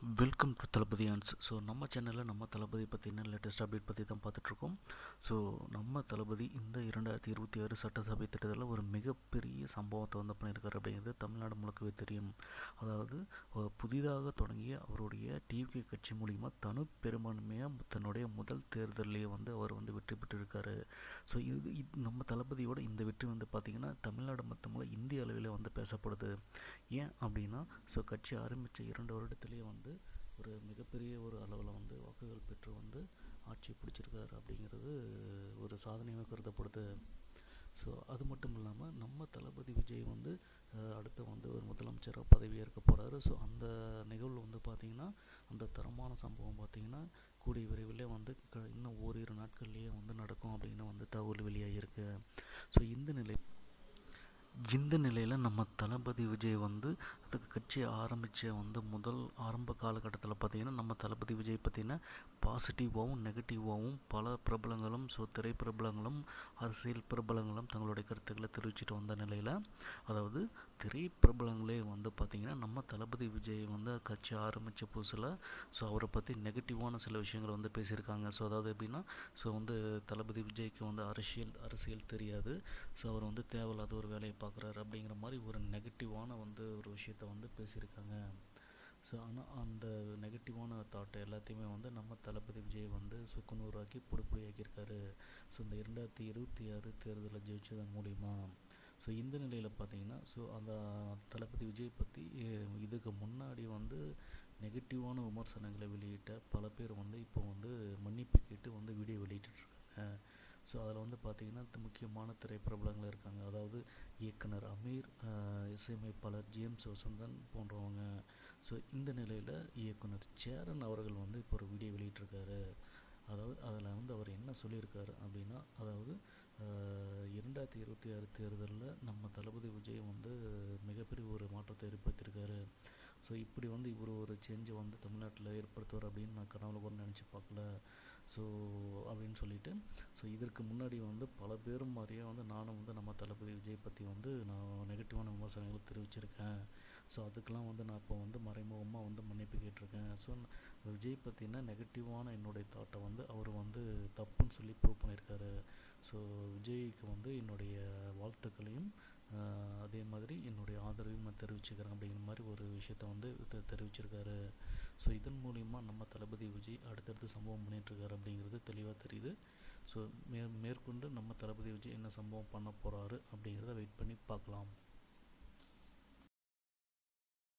Welcome to Thalapathy fans. So நம்ம சேனலில் நம்ம தளபதி பற்றின லேட்டஸ்ட் அப்டேட் பற்றி தான் பார்த்துட்ருக்கோம். ஸோ நம்ம தளபதி இந்த 2026 சட்டசபை தேர்தலில் ஒரு மிகப்பெரிய சம்பவத்தை வந்து பண்ணியிருக்காரு அப்படிங்கிறது தமிழ்நாடு முழுக்கவே தெரியும். அதாவது புதிதாக தொடங்கிய அவருடைய டிவிகே கட்சி மூலிமா பெரும்பான்மையாக தன்னுடைய முதல் தேர்தலையே வந்து அவர் வந்து வெற்றி பெற்றிருக்காரு. ஸோ இது நம்ம தளபதியோட இந்த வெற்றி வந்து பார்த்திங்கன்னா தமிழ்நாடு மொத்தமாக இந்திய அளவில் வந்து பேசப்படுது. ஏன் அப்படின்னா கட்சி ஆரம்பித்த 2 வருடத்திலேயே வந்து ஒரு மிகப்பெரிய ஒரு அளவில் வந்து வாக்குகள் பெற்று வந்து ஆட்சி பிடிச்சிருக்காரு அப்படிங்கிறது ஒரு சாதனையாக கருதப்படுது. ஸோ அது மட்டும் இல்லாமல் நம்ம தளபதி விஜய் வந்து அடுத்து வந்து ஒரு முதலமைச்சராக பதவியேற்க போகிறாரு. ஸோ அந்த நிகழ்வு வந்து பார்த்திங்கன்னா அந்த தரமான சம்பவம் பார்த்திங்கன்னா கூடிய விரைவில் வந்து இன்னும் ஓரிரு நாட்கள்லேயே வந்து நடக்கும் அப்படின்னு வந்து தகவல் வெளியாகிருக்கு. ஸோ இந்த நிலையில் நம்ம தளபதி விஜய் வந்து அதுக்கு கட்சி ஆரம்பித்த வந்து முதல் ஆரம்ப காலகட்டத்தில் பார்த்திங்கன்னா நம்ம தளபதி விஜய் பார்த்திங்கன்னா பாசிட்டிவாகவும் நெகட்டிவாகவும் பல பிரபலங்களும் திரைப்பிரபலங்களும் அரசியல் பிரபலங்களும் தங்களுடைய கருத்துக்களை தெரிவிச்சுட்டு வந்த நிலையில், அதாவது திரைப்பிரபலங்களே வந்து பார்த்திங்கன்னா நம்ம தளபதி விஜய் வந்து கட்சி ஆரம்பித்த புதுசில் அவரை பற்றி நெகட்டிவான சில விஷயங்களை வந்து பேசியிருக்காங்க. அதாவது எப்படின்னா வந்து தளபதி விஜய்க்கு வந்து அரசியல் தெரியாது, அவர் வந்து தேவையில்லாத ஒரு வேலையை பார்க்குறாரு அப்படிங்கிற மாதிரி ஒரு நெகட்டிவான வந்து ஒரு விஷயத்த வந்து பேசியிருக்காங்க. ஆனால் அந்த நெகட்டிவான தாட்டை எல்லாத்தையுமே வந்து நம்ம தளபதி விஜய் வந்து சுக்குநூறாக்கி பொடியாக்கியிருக்காரு. இந்த 2026 தேர்தலில் ஜெயிச்சதன் மூலிமா. இந்த நிலையில் பார்த்தீங்கன்னா அந்த தளபதி விஜய் பற்றி இதுக்கு முன்னாடி வந்து நெகட்டிவான விமர்சனங்களை வெளியிட்ட பல பேர் வந்து இப்போ வந்து மன்னிப்பு கேட்டு வந்து வீடியோ வெளியிட்டுருக்காங்க. அதில் வந்து பார்த்திங்கன்னா முக்கியமான திரைப்பிரபலங்கள் இருக்காங்க. அதாவது இயக்குனர் அமீர், இசையமைப்பாளர் ஜேம்ஸ் வசந்தன் போன்றவங்க. இந்த நிலையில் இயக்குனர் சேரன் அவர்கள் வந்து இப்போ ஒரு வீடியோ வெளியிட்டிருக்காரு. அதாவது அதில் வந்து அவர் என்ன சொல்லியிருக்காரு அப்படின்னா, அதாவது 2026 தேர்தலில் நம்ம தளபதி விஜய் வந்து மிகப்பெரிய ஒரு மாற்றத்தை ஏற்படுத்தியிருக்காரு. இப்படி வந்து இவர் ஒரு சேஞ்சை வந்து தமிழ்நாட்டில் ஏற்படுத்துவார் அப்படின்னு நான் கனவுல கூட நினச்சி பார்க்கல. அப்படின்னு சொல்லிட்டு இதற்கு முன்னாடி வந்து பல பேரும் மாதிரியே வந்து நானும் வந்து நம்ம தளபதி விஜய் பற்றி வந்து நான் நெகட்டிவான விமர்சனங்கள் தெரிவிச்சிருக்கேன். அதுக்கெலாம் வந்து நான் இப்போ வந்து மறைமுகமாக வந்து மன்னிப்பு கேட்டிருக்கேன். விஜய் பற்றின நெகட்டிவான என்னுடைய தாட்டை வந்து அவர் வந்து தப்புன்னு சொல்லி ப்ரூவ் பண்ணியிருக்காரு. விஜய்க்கு வந்து என்னுடைய வாழ்த்துக்களையும் அதே மாதிரி என்னுடைய ஆதரவையும் நான் தெரிவிச்சுக்கிறேன் அப்படிங்கிற மாதிரி ஒரு விஷயத்த வந்து தெரிவிச்சிருக்காரு. இதன் மூலிமா நம்ம தளபதி விஜய் அடுத்தடுத்து சம்பவம் பண்ணிகிட்ருக்காரு அப்படிங்கிறது தெளிவாக தெரியுது. மேற்கொண்டு நம்ம தளபதி விஜய் என்ன சம்பவம் பண்ண போகிறாரு அப்படிங்கிறத வெயிட் பண்ணி பார்க்கலாம்.